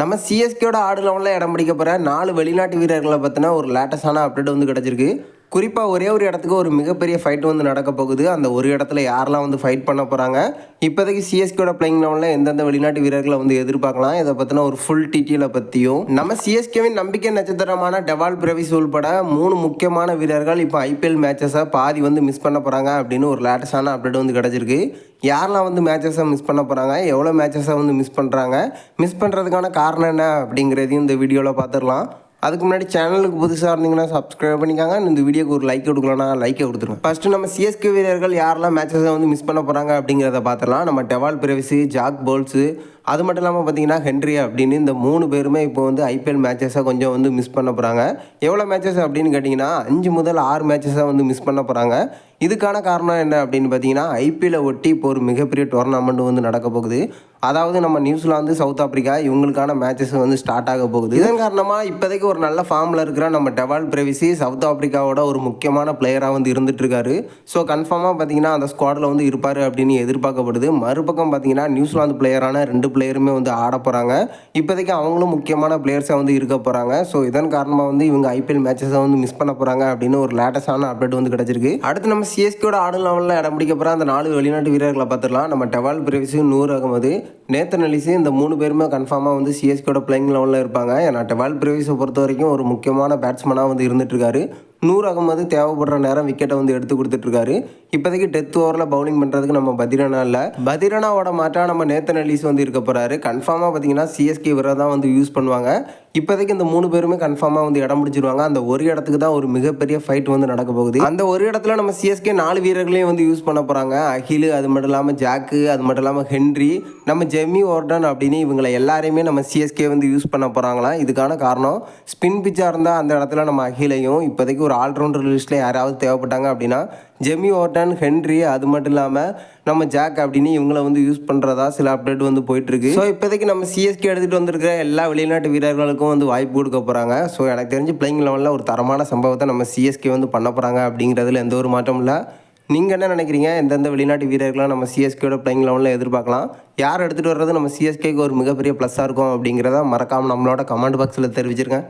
நம்ம சிஎஸ்கேயோட ஆடு லெவலில் இடம் பிடிக்க போகிற 4 வெளிநாட்டு வீரர்களை பற்றின ஒரு லேட்டஸ்டான அப்டேட் வந்து கிடச்சிருக்கு. குறிப்பாக ஒரே ஒரு இடத்துக்கு ஒரு மிகப்பெரிய ஃபைட் வந்து நடக்க போகுது. அந்த ஒரு இடத்துல யாரெல்லாம் வந்து ஃபைட் பண்ண போகிறாங்க, இப்போதைக்கு சிஎஸ்கேயோட பிளேயிங் லெவலில் எந்தெந்த வெளிநாட்டு வீரர்களை வந்து எதிர்பார்க்கலாம், இதை பற்றின ஒரு ஃபுல் டீட்டெயிலை பற்றியும் நம்ம சிஎஸ்கேவின் நம்பிக்கை நட்சத்திரமான டெவால் பிரவிஸ் உள்பட 3 முக்கியமான வீரர்கள் இப்போ ஐபிஎல் மேட்சஸை பாதி வந்து மிஸ் பண்ண போகிறாங்க அப்படின்னு ஒரு லேட்டஸ்டான அப்டேட் வந்து கிடச்சிருக்கு. யாரெல்லாம் வந்து மேட்சஸை மிஸ் பண்ண போகிறாங்க, எவ்வளோ மேட்சஸை வந்து மிஸ் பண்ணுறாங்க, மிஸ் பண்ணுறதுக்கான காரணம் என்ன அப்படிங்கிறதையும் இந்த வீடியோவில் பார்த்துடலாம். அதுக்கு முன்னாடி சேனலுக்கு புதுசாக இருந்தீங்கன்னா சப்ஸ்கிரைப் பண்ணிக்காங்க. இந்த வீடியோக்கு ஒரு லைக் கொடுக்கலன்னா லைக்கை கொடுத்துருங்க. ஃபஸ்ட்டு நம்ம சிஎஸ்கே வீரர்கள் யாரெல்லாம் மேட்சஸை வந்து மிஸ் பண்ண போகிறாங்க அப்படிங்கிறத பார்த்துடலாம். நம்ம டெவால் பிரவிஸு, ஜாக் போல்ஸு, அது மட்டும் இல்லாமல் பார்த்தீங்கன்னா ஹென்ரி அப்படின்னு இந்த 3 பேருமே இப்போ வந்து ஐபிஎல் மேட்சஸை கொஞ்சம் வந்து மிஸ் பண்ண போகிறாங்க. எவ்வளோ மேட்சஸ் அப்படின்னு கேட்டிங்கன்னா 5 முதல் 6 மேட்சஸை வந்து மிஸ் பண்ண போகிறாங்க. இதுக்கான காரணம் என்ன அப்படின்னு பார்த்தீங்கன்னா, ஐபிஎல்லை ஒட்டி இப்போ ஒரு மிகப்பெரிய டோர்னாமெண்ட் வந்து நடக்க போகுது. அதாவது நம்ம நியூசிலாந்து, சவுத் ஆப்பிரிக்கா இவங்களுக்கான மேட்சஸ் வந்து ஸ்டார்ட் ஆக போகுது. இதன் காரணமாக இப்போதைக்கு ஒரு நல்ல ஃபார்மில் இருக்கிற நம்ம டெவால் பிரவிஸி சவுத் ஆப்பிரிக்காவோட ஒரு முக்கியமான பிளேயராக வந்து இருந்துட்டு இருக்காரு. ஸோ கன்ஃபார்மாக பார்த்தீங்கன்னா அந்த ஸ்குவாடில் வந்து இருப்பார் அப்படின்னு எதிர்பார்க்கப்படுது. மறுபக்கம் பார்த்தீங்கன்னா நியூசிலாந்து பிளேயரான 2 பிளேயருமே வந்து ஆட போகிறாங்க. இப்போதைக்கு அவங்களும் முக்கியமான பிளேயர்ஸாக வந்து இருக்க போகிறாங்க. ஸோ இதன் காரணமாக வந்து இவங்க ஐபிஎல் மேட்சஸை வந்து மிஸ் பண்ண போகிறாங்க அப்படின்னு ஒரு லேட்டஸ்டான அப்டேட் வந்து கிடச்சிருக்கு. அடுத்து நம்ம சிஎஸ்கேயோட ஆடு லெவலில் இடம் பிடிக்க போகிற அந்த 4 வெளிநாட்டு வீரர்களை பார்த்துடலாம். நம்ம டெவால் பிரவிஸு, நூர் அகமது, நேத்தன் எலிஸு, இந்த 3 பேருமே கன்ஃபார்மாக வந்து சிஎஸ்கேயோட பிளேயிங் லெவலில் இருப்பாங்க. ஏன்னா டெவால் பிரவிஸை பொறுத்த வரைக்கும் ஒரு முக்கியமான பேட்ஸ்மேனாக வந்து இருந்துட்டு இருக்காரு. நூர் அகமது தேவைப்படுற நேரம் விக்கெட்டை வந்து எடுத்து கொடுத்துட்ருக்காரு. இப்போதைக்கு டெத் ஓவரில் பவுலிங் பண்ணுறதுக்கு நம்ம பதிரனா இல்லை. பதிரனாவோட மாற்றா நம்ம நேத்தன் எலிஸ் வந்து இருக்க போகிறாரு. கன்ஃபார்மாக பார்த்தீங்கன்னா சிஎஸ்கே வீரரை தான் வந்து யூஸ் பண்ணுவாங்க. இப்போதைக்கு இந்த 3 பேருமே கன்ஃபார்மாக வந்து இடம் பிடிச்சிருவாங்க. அந்த ஒரு இடத்துக்கு தான் ஒரு மிகப்பெரிய ஃபைட் வந்து நடக்க போகுது. அந்த ஒரு இடத்துல நம்ம சிஎஸ்கே 4 வீரர்களையும் வந்து யூஸ் பண்ண போகிறாங்க. அகில், அது மட்டும் இல்லாமல் ஜாக்கு, அது மட்டும் இல்லாமல் ஹென்ரி, நம்ம ஜெமி வார்டன் அப்படின்னு இவங்களை எல்லாரையுமே நம்ம சிஎஸ்கே வந்து யூஸ் பண்ண போகிறாங்களாம். இதுக்கான காரணம் ஸ்பின் பிச்சாக இருந்தால் அந்த இடத்துல நம்ம அகிலையும், இப்போதைக்கு ஒரு ஆல்ரவுண்டர் லிஸ்ட்டில் யாராவது தேவைப்பட்டாங்க அப்படின்னா ஜெமி வார்டன், ஹென்ரி, அது மட்டும் இல்லாமல் நம்ம ஜாக் அப்படின்னு இவங்களை வந்து யூஸ் பண்ணுறதா சில அப்டேட் வந்து போயிட்டுருக்கு. ஸோ இப்போதைக்கு நம்ம சிஎஸ்கே எடுத்துகிட்டு வந்திருக்கிற எல்லா வெளிநாட்டு வீரர்களுக்கும் வந்து வாய்ப்பு கொடுக்க போகிறாங்க. ஸோ எனக்கு தெரிஞ்சு பிளேயிங் லெவலில் ஒரு தரமான சம்பவத்தை நம்ம சிஎஸ்கே வந்து பண்ண போகிறாங்க அப்படிங்கிறதுல எந்த ஒரு மாற்றமும் இல்லை. நீங்கள் என்ன நினைக்கிறீங்க? எந்தெந்த வெளிநாட்டு வீரர்களாக நம்ம சிஎஸ்கேயோட பிளேயிங் லெவலில் எதிர்பார்க்கலாம்? யார் எடுத்துகிட்டு வர்றது நம்ம சிஎஸ்கேக்கு ஒரு மிகப்பெரிய ப்ளஸ்ஸாக இருக்கும் அப்படிங்கிறத மறக்காமல் நம்மளோட கமெண்ட் பாக்ஸில் தெரிவிச்சிருக்கேன்.